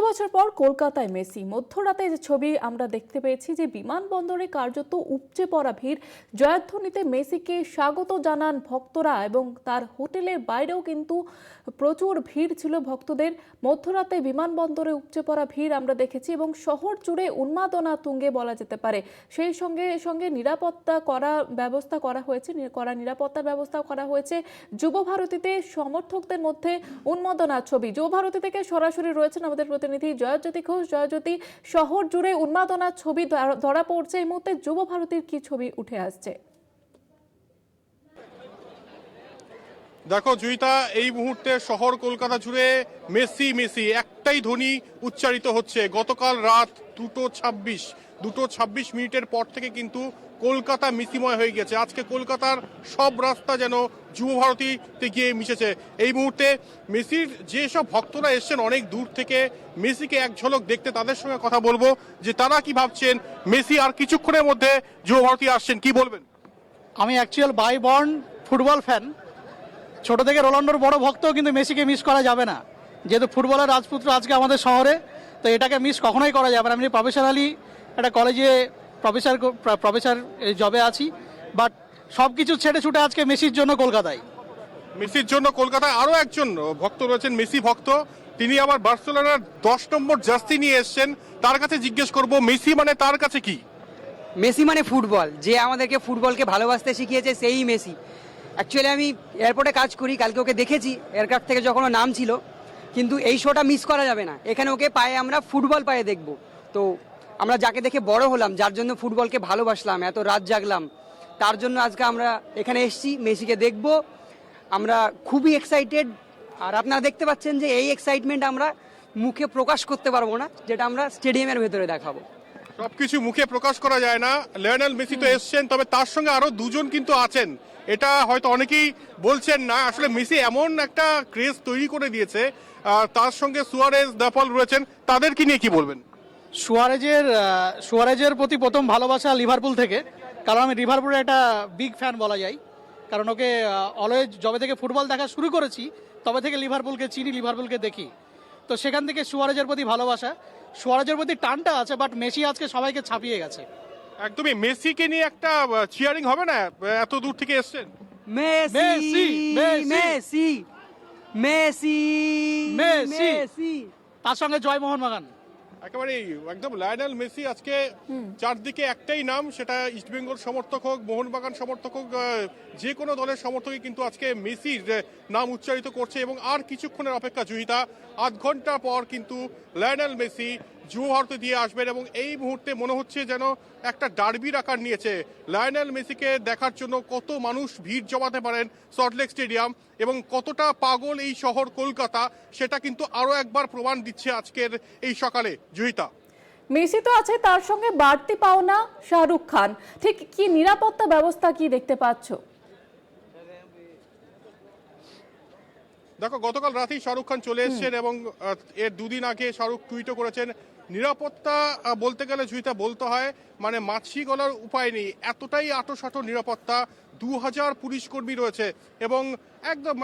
বছর পর কলকাতায় মেসি। মধ্যরাতে যে ছবি আমরা দেখতে পেয়েছি যে বিমানবন্দরে কার্যত উপচে পড়া ভিড়। জয়ধ্বনিতে মেসিকে স্বাগত জানান ভক্তরা এবং তার হোটেলের বাইরেও কিন্তু প্রচুর ভিড় ছিল ভক্তদের। মধ্যরাতে বিমানবন্দরে উপচে পড়া ভিড় আমরা দেখেছি এবং শহর জুড়ে উন্মাদনা তুঙ্গে বলা যেতে পারে। সেই সঙ্গে সঙ্গে নিরাপত্তার ব্যবস্থা করা হয়েছে। যুব ভারতীতে সমর্থকদের মধ্যে উন্মাদনার ছবি। যুব ভারতী থেকে সরাসরি রয়েছেন আমাদের প্রতিনিধি জয়জ্যোতি ঘোষ। জয়জ্যোতি, শহর জুড়ে উন্মাদনার ছবি ধরা পড়ছে। এই মুহূর্তে যুব ভারতীর কি ছবি উঠে আসছে? দেখো জুইতা, এই মুহূর্তে শহর কলকাতা জুড়ে মেসি মেসি একটাই ধ্বনি উচ্চারিত হচ্ছে। গতকাল রাত 2:26 পর থেকে কিন্তু কলকাতা মেসিময় হয়ে গেছে। আজকে কলকাতার সব রাস্তা যেন যুব ভারতীতে গিয়ে মিশেছে। এই মুহূর্তে মেসির যেসব ভক্তরা এসছেন অনেক দূর থেকে মেসিকে এক ঝলক দেখতে, তাদের সঙ্গে কথা বলবো যে তারা কি ভাবছেন। মেসি আর কিছুক্ষণের মধ্যে যুব ভারতী আসছেন, কি বলবেন? আমি actual by born football fan. ছোট থেকে রোনাল্ডোর বড় ভক্ত, কিন্তু মেসিকে মিস করা যাবে না। যেহেতু ফুটবলের রাজপুত্র আজকে আমাদের শহরে, তো এটাকে মিস কখনোই করা যাবে না। আমি প্রফেশনালি একটা কলেজে প্রফেসর জবে আছি, বাট সব কিছু ছেড়ে ছুটে আজকে মেসির জন্য কলকাতায়। মেসির জন্য কলকাতায় আরো একজন ভক্ত রয়েছেন, মেসি ভক্ত। তিনি আবার বার্সেলোনার 10 নম্বর জার্সি নিয়ে এসেছেন। তার কাছে জিজ্ঞেস করব মেসি মানে তার কাছে কি? মেসি মানে ফুটবল। যে আমাদেরকে ফুটবলকে ভালোবাসতে শিখিয়েছে সেই মেসি। অ্যাকচুয়ালি আমি এয়ারপোর্টে কাজ করি, কালকে ওকে দেখেছি এয়ারক্রাফট থেকে যখন নাম ছিল। কিন্তু এই শোটা মিস করা যাবে না। এখানে ওকে পায়ে আমরা ফুটবল পায়ে দেখব। তো আমরা যাকে দেখে বড় হলাম, যার জন্য ফুটবলকে ভালোবাসলাম, এত রাত জাগলাম, তার জন্য আজকে আমরা এখানে এসেছি, মেসিকে দেখব। আমরা খুবই এক্সাইটেড। আর আপনারা দেখতে পাচ্ছেন যে এই এক্সাইটমেন্ট আমরা মুখে প্রকাশ করতে পারবো না, যেটা আমরা স্টেডিয়ামের ভেতরে দেখাবো। সবকিছু মুখে প্রকাশ করা যায় না। লিওনেল মেসি তো এসছেন, তবে তার সঙ্গে আরো দুজন কিন্তু আছেন। এটা হয়তো অনেকেই বলছেন না, আসলে মেসি এমন একটা ক্রেজ তৈরি করে দিয়েছে। তার সঙ্গে সুয়ারেজ, দাপল রয়েছেন, তাদেরকে নিয়ে কি বলবেন? সুয়ারেজের প্রতি প্রথম ভালোবাসা লিভারপুল থেকে, কারণ আমি লিভারপুলের একটা বিগ ফ্যান বলা যায়। কারণ ওকে অলওয়েজ যবে থেকে ফুটবল দেখা শুরু করেছি তবে থেকে লিভারপুলকে চিনি, লিভারপুলকে দেখি। তো সেখান থেকে সুয়ারেজের প্রতি ভালোবাসা, সুয়ারেজের প্রতি টানটা আছে। বাট মেসি আজকে সবাইকে ছাপিয়ে গেছে। একদমই মেসিকে নিয়ে একটা চিয়ারিং হবে না? এত দূর থেকে এসছেন। মেসি মেসি মেসি মেসি, তার সঙ্গে জয় মোহনবাগান। একেবারে একদম লিওনেল মেসি আজকে চারদিকে একটাই নাম, সেটা ইস্টবেঙ্গল সমর্থক হোক, মোহনবাগান সমর্থক হোক, যে কোনো দলের সমর্থকই কিন্তু আজকে মেসির নাম উচ্চারিত করছে। এবং আর কিছুক্ষণের অপেক্ষা জুহিতা, আধ ঘন্টা পর কিন্তু লিওনেল মেসি যুব ভারতে দিয়ে আসবেন। এবং এই মুহূর্তে মনে হচ্ছে যেন একটা ডার্বির আকার নিয়েছে। লিওনেল মেসিকে দেখার জন্য কত মানুষ ভিড় জমাতে পারেন সল্টলেক স্টেডিয়াম, এবং কতটা পাগল এই শহর কলকাতা, সেটা কিন্তু আরো একবার প্রমাণ দিচ্ছে আজকের এই সকালে জুহিতা। মেসি তো আছে, তার সঙ্গে বাড়তি পাওনা শাহরুখ খান। ঠিক কি নিরাপত্তা ব্যবস্থা কি দেখতে পাচ্ছ? দেখো, গতকাল রাতেই শাহরুখ খান চলে এসেছেন এবং এর দুদিন আগে শাহরুখ টুইটও করেছেন। নিরাপত্তা বলতে গেলে জুইতা বলতে হয় মানে মাছি গলার উপায় নেই, এতটাই আঁটোসাঁটো নিরাপত্তা। 2000 পুলিশ কর্মী রয়েছে এবং একদম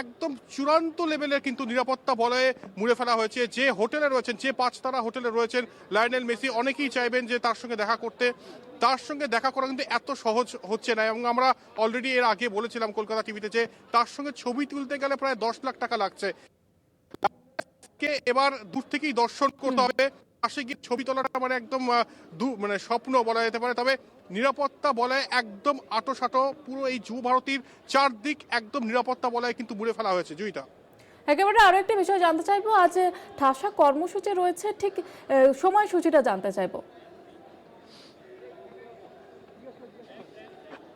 একদম চূড়ান্ত লেভেলের কিন্তু নিরাপত্তা বলয়ে মুড়ে ফেলা হয়েছে। যে হোটেলে রয়েছেন, যে 5 তারা হোটেলে রয়েছেন লিওনেল মেসি, অনেকেই চাইবেন যে তার সঙ্গে দেখা করতে। তার সঙ্গে দেখা করা কিন্তু এত সহজ হচ্ছে না। এবং আমরা অলরেডি এর আগে বলেছিলাম কলকাতা টিভিতে যে তার সঙ্গে ছবি তুলতে গেলে প্রায় 10 লাখ টাকা লাগছে। এবার দূর থেকেই দর্শন করতে হবে, পাশে গিয়ে ছবি তোলাটা মানে একদম স্বপ্ন বলা যেতে পারে। তবে নিরাপত্তা বলয় একদম আঁটোসাঁটো। পুরো এই যুব ভারতীর চারদিক একদম নিরাপত্তা বলয় কিন্তু মুড়ে ফেলা হয়েছে জুইতা। একেবারে আরো একটা বিষয় জানতে চাইবো, আজ ঠাসা কর্মসূচি রয়েছে, ঠিক সময়সূচিটা জানতে চাইবো।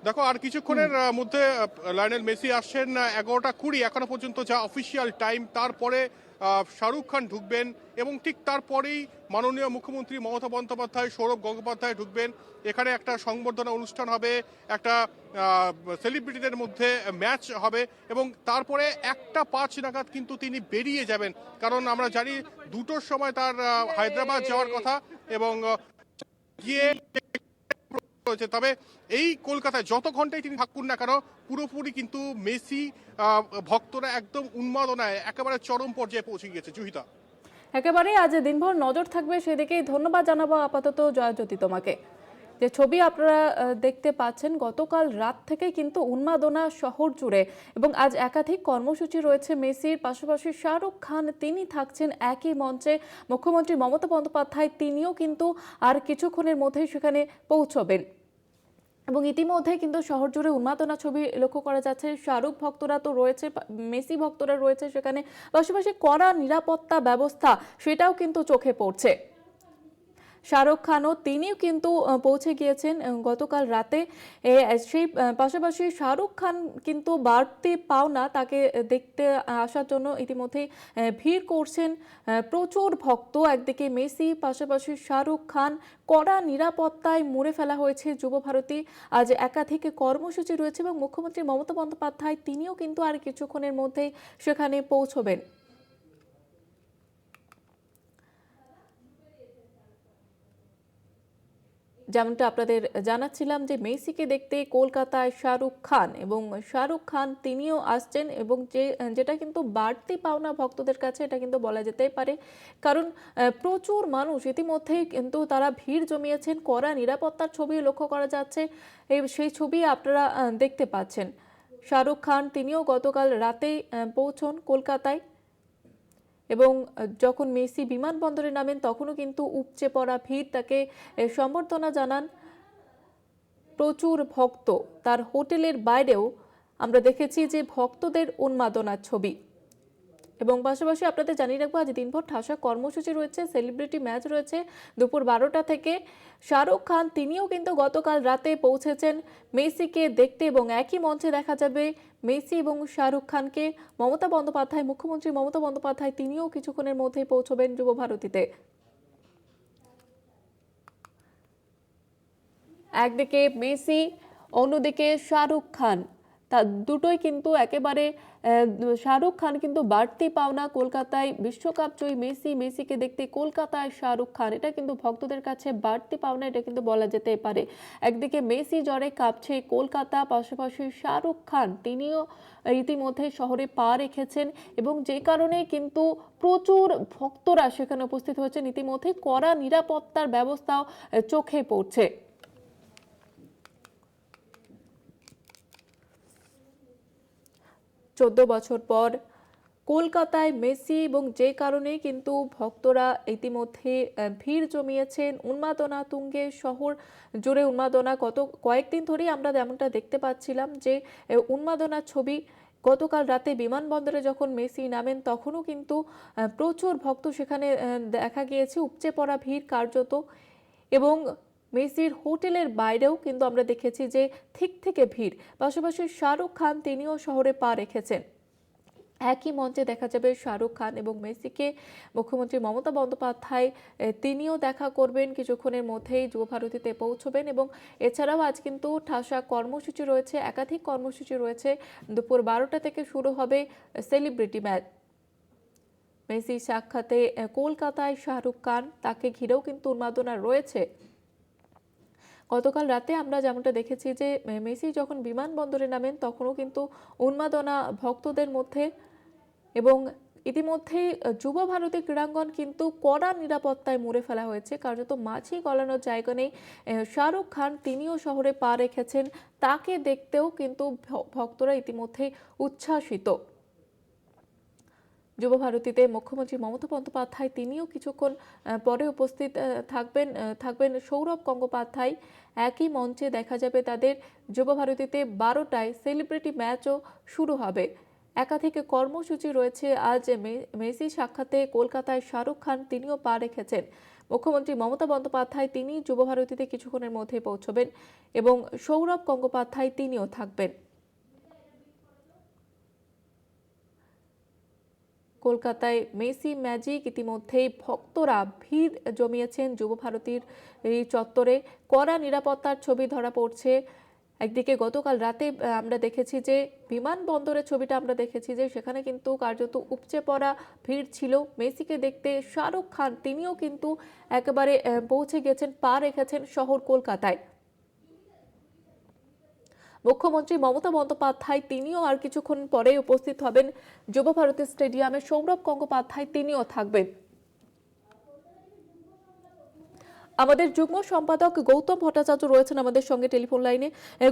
দেখো, আর কিছুক্ষণের মধ্যে লিওনেল মেসি আসছেন 11:20 এখনো পর্যন্ত যা অফিসিয়াল টাইম। তারপরে শাহরুখ খান ঢুকবেন এবং ঠিক তারপরেই মাননীয় মুখ্যমন্ত্রী মমতা বন্দ্যোপাধ্যায়, সৌরভ গঙ্গোপাধ্যায় ঢুকবেন। এখানে একটা সংবর্ধনা অনুষ্ঠান হবে, একটা সেলিব্রিটিদের মধ্যে ম্যাচ হবে এবং তারপরে 1:05 নাগাদ কিন্তু তিনি বেরিয়ে যাবেন। কারণ আমরা জানি 2টোর সময় তার হায়দ্রাবাদ যাওয়ার কথা এবং গিয়ে। তবে এই কলকাতায় যত ঘন্টায় তিনি থাকুন না কেন, পুরোপুরি কিন্তু মেসি ভক্তরা একদম উন্মাদনায় একেবারে চরম পর্যায়ে পৌঁছে গিয়েছে জুহিতা। একেবারে আজ দিনভর নজর থাকবে সেদিকেই। ধন্যবাদ জানাবো আপাতত জয়জ্যোতি তোমাকে। যে ছবি আপনারা দেখতে পাচ্ছেন, গতকাল রাত থেকে কিন্তু উন্মাদনা শহর জুড়ে, এবং আজ একাধিক কর্মসূচি রয়েছে মেসির। পাশাপাশি শাহরুখ খান তিনি থাকছেন একই মঞ্চে। মুখ্যমন্ত্রী মমতা বন্দ্যোপাধ্যায় তিনিও কিন্তু আর কিছুক্ষণের মধ্যেই সেখানে পৌঁছবেন, এবং ইতিমধ্যে কিন্তু শহর জুড়ে উন্মাদনা ছবি লক্ষ্য করা যাচ্ছে। শাহরুখ ভক্তরা তো রয়েছে, মেসি ভক্তরা রয়েছে সেখানে, পাশাপাশি কড়া নিরাপত্তা ব্যবস্থা সেটাও কিন্তু চোখে পড়ছে। শাহরুখ খানও তিনিও কিন্তু পৌঁছে গিয়েছেন গতকাল রাতে। সেই পাশাপাশি শাহরুখ খান কিন্তু বাড়তি পাওনা তাকে দেখতে আসার জন্য ইতিমধ্যেই ভিড় করছেন প্রচুর ভক্ত। একদিকে মেসি, পাশাপাশি শাহরুখ খান, কড়া নিরাপত্তায় মুড়ে ফেলা হয়েছে যুবভারতী। আজ একাধিক কর্মসূচি রয়েছে এবং মুখ্যমন্ত্রী মমতা বন্দ্যোপাধ্যায় তিনিও কিন্তু আর কিছুক্ষণের মধ্যেই সেখানে পৌঁছবেন। যেমনটা আপনাদের জানাচ্ছিলাম যে মেসিকে দেখতে কলকাতায় শাহরুখ খান, এবং শাহরুখ খান তিনিও আসছেন, এবং যেটা কিন্তু বাড়তি পাওনা ভক্তদের কাছে, এটা কিন্তু বলা যেতেই পারে। কারণ প্রচুর মানুষ ইতিমধ্যেই কিন্তু তারা ভিড় জমিয়েছেন। কড়া নিরাপত্তার ছবি লক্ষ্য করা যাচ্ছে, সেই ছবি আপনারা দেখতে পাচ্ছেন। শাহরুখ খান তিনিও গতকাল রাতেই পৌঁছন কলকাতায়, এবং যখন মেসি বিমানবন্দরে নামেন তখনও কিন্তু উপচে পড়া ভিড়, তাকে সম্বর্ধনা জানান প্রচুর ভক্ত। তার হোটেলের বাইরেও আমরা দেখেছি যে ভক্তদের উন্মাদনার ছবি। এবং পাশাপাশি আপনাদের জানিয়ে রাখবো, আজ দিনভর ঠাসা কর্মসূচি রয়েছে, সেলিব্রিটি ম্যাচ রয়েছে দুপুর 12টা থেকে। শাহরুখ খান তিনিও কিন্তু গতকাল রাতে পৌঁছেছেন মেসিকে দেখতে, এবং একই মঞ্চে দেখা যাবে মেসি এবং শাহরুখ খানকে। মমতা বন্দ্যোপাধ্যায়, মুখ্যমন্ত্রী মমতা বন্দ্যোপাধ্যায় তিনিও কিছুক্ষণের মধ্যেই পৌঁছবেন যুবভারতীতে। একদিকে মেসি, অন্যদিকে শাহরুখ খান, তা দুটোই কিন্তু একেবারে শাহরুখ খান কিন্তু বাড়তি পাওনা। কলকাতায় বিশ্বকাপ জয়ী মেসি, মেসিকে দেখতে কলকাতায় শাহরুখ খান, এটা কিন্তু ভক্তদের কাছে বাড়তি পাওনা, এটা কিন্তু বলা যেতেই পারে। একদিকে মেসি জ্বরে কাঁপছে কলকাতা, পাশাপাশি শাহরুখ খান তিনিও ইতিমধ্যে শহরে পা রেখেছেন, এবং যে কারণে কিন্তু প্রচুর ভক্তরা সেখানে উপস্থিত হয়েছেন। ইতিমধ্যে কড়া নিরাপত্তার ব্যবস্থাও চোখে পড়ছে। 14 বছর পর কলকাতায় মেসি, এবং যে কারণে কিন্তু ভক্তরা ইতিমধ্যে ভিড় জমিয়েছেন। উন্মাদনা তুঙ্গে, শহর জুড়ে উন্মাদনা। গত কয়েকদিন ধরেই আমরা যেমনটা দেখতে পাচ্ছিলাম যে উন্মাদনার ছবি। গতকাল রাতে বিমানবন্দরে যখন মেসি নামেন তখনও কিন্তু প্রচুর ভক্ত সেখানে দেখা গিয়েছে, উপচে পড়া ভিড় কার্যত। এবং মেসির হোটেলের বাইরেও কিন্তু আমরা দেখেছি যে ঠিক থেকে ভিড়। পাশাপাশি শাহরুখ খান তিনিও শহরে পা রেখেছেন। একই মঞ্চে দেখা যাবে শাহরুখ খান এবং মেসিকে। মুখ্যমন্ত্রী মমতা বন্দ্যোপাধ্যায় তিনিও দেখা করবেন কিছুক্ষণের মধ্যেই, যুবভারতীতে পৌঁছবেন। এবং এছাড়াও আজ কিন্তু ঠাসা কর্মসূচি রয়েছে, একাধিক কর্মসূচি রয়েছে। দুপুর 12টা থেকে শুরু হবে সেলিব্রিটি ম্যাচ। মেসি সাক্ষাতে কলকাতায় শাহরুখ খান, তাকে ঘিরেও কিন্তু উন্মাদনা রয়েছে। গতকাল রাতে আমরা যেমনটা দেখেছি যে মেসি যখন বিমানবন্দরে নামেন তখনও কিন্তু উন্মাদনা ভক্তদের মধ্যে, এবং ইতিমধ্যেই যুবভারতী ক্রীড়াঙ্গন কিন্তু কড়া নিরাপত্তায় মুড়ে ফেলা হয়েছে। কার্যত মাঝি গলানোর জায়গা নেই। শাহরুখ খান তিনিও শহরে পা রেখেছেন, তাকে দেখতেও কিন্তু ভক্তরা ইতিমধ্যেই উচ্ছ্বাসিত। যুবভারতীতে মুখ্যমন্ত্রী মমতা বন্দ্যোপাধ্যায় তিনিও কিছুক্ষণ পরে উপস্থিত থাকবেন সৌরভ গঙ্গোপাধ্যায়। একই মঞ্চে দেখা যাবে তাদের। যুবভারতীতে 12টায় সেলিব্রিটি ম্যাচও শুরু হবে। একাধিক কর্মসূচি রয়েছে আজ। মেসি সাক্ষাতে কলকাতায় শাহরুখ খান তিনিও পা রেখেছেন। মুখ্যমন্ত্রী মমতা বন্দ্যোপাধ্যায় তিনি যুবভারতীতে কিছুক্ষণের মধ্যে পৌঁছবেন, এবং সৌরভ গঙ্গোপাধ্যায় তিনিও থাকবেন। কলকাতায় মেসি ম্যাজিক, ইতিমধ্যেই ভক্তরা ভিড় জমিয়েছেন যুবভারতীর এই চত্বরে। কড়া নিরাপত্তার ছবি ধরা পড়ছে। একদিকে গতকাল রাতে আমরা দেখেছি যে বিমানবন্দরের ছবিটা আমরা দেখেছি যে সেখানে কিন্তু কার্যত উপচে পড়া ভিড় ছিল মেসিকে দেখতে। শাহরুখ খান তিনিও কিন্তু একেবারে পৌঁছে গেছেন, পা রেখেছেন শহর কলকাতায়। মুখ্যমন্ত্রী মমতা বন্দ্যোপাধ্যায় তিনিও আর কিছুক্ষণ পরে উপস্থিত হবেন যুবভারতী স্টেডিয়ামে। সৌরভ গঙ্গোপাধ্যায় তিনিও থাকবেন। আমাদের যুগ্ম সম্পাদক গৌতম ভট্টাচার্য রয়েছেন আমাদের সঙ্গে টেলিফোন লাইনে।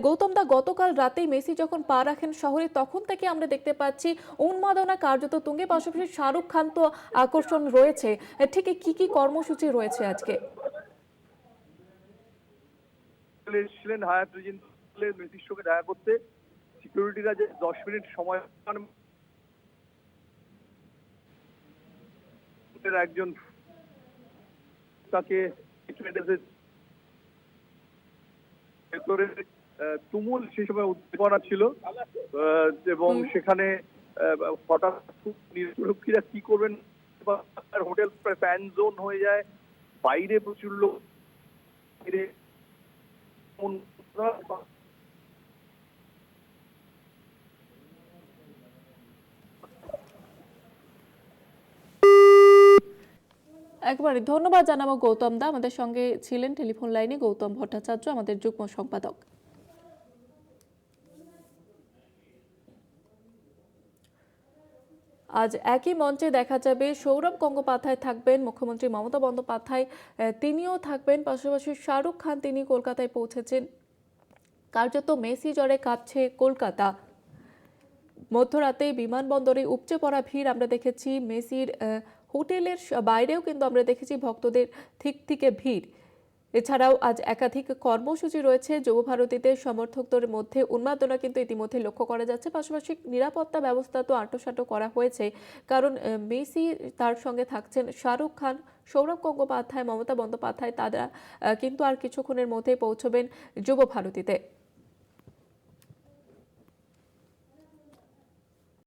গৌতম দা, গতকাল রাতেই মেসি যখন পা রাখেন শহরে, তখন থেকে আমরা দেখতে পাচ্ছি উন্মাদনা কার্যত তুঙ্গে, পাশাপাশি শাহরুখ খান তো আকর্ষণ রয়েছে। ঠিক কি কি কর্মসূচি রয়েছে আজকে? এসেছিলেন হায়াত রিজেন্সির মেসির সঙ্গে দেখা করতে। সিকিউরিটিরা যে 10 মিনিট সময় পান, একজন তাকে ভেতরে তুমুল সে সময় উদ্দীপনা ছিল এবং সেখানে হঠাৎ নিরক্ষীরা কি করবেন, হোটেল ফ্যান জোন হয়ে যায়, বাইরে প্রচুর লোক, একবারে ধন্যবাদ জানাবো গৌতম দা, আমাদের সঙ্গে ছিলেন টেলিফোন লাইনে গৌতম ভট্টাচার্য, আমাদের যুগ্ম সম্পাদক। আজ একই মঞ্চে দেখা যাবে সৌরভ গঙ্গোপাধ্যায় থাকবেন, মুখ্যমন্ত্রী মমতা বন্দ্যোপাধ্যায় তিনিও থাকবেন, পাশাপাশি শাহরুখ খান তিনি কলকাতায় পৌঁছেছেন। কার্যত মেসি জ্বরে কাঁপছে কলকাতা। মধ্যরাতে বিমানবন্দরে উপচে পড়া ভিড় আমরা দেখেছি, মেসির হোটেলের বাইরেও কিন্তু আমরা দেখেছি ভক্তদের থেকে ভিড়। এছাড়াও আজ একাধিক কর্মসূচি রয়েছে। যুবভারতীদের সমর্থকদের মধ্যে উন্মাদনা কিন্তু ইতিমধ্যে লক্ষ্য করা যাচ্ছে। পাশাপাশি নিরাপত্তা ব্যবস্থা তো আঁটোসাঁটো করা হয়েছে, কারণ মেসি, তার সঙ্গে থাকছেন শাহরুখ খান, সৌরভ গঙ্গোপাধ্যায়, মমতা বন্দ্যোপাধ্যায়, তারা কিন্তু আর কিছুক্ষণের মধ্যেই পৌঁছবেন যুবভারতীতে।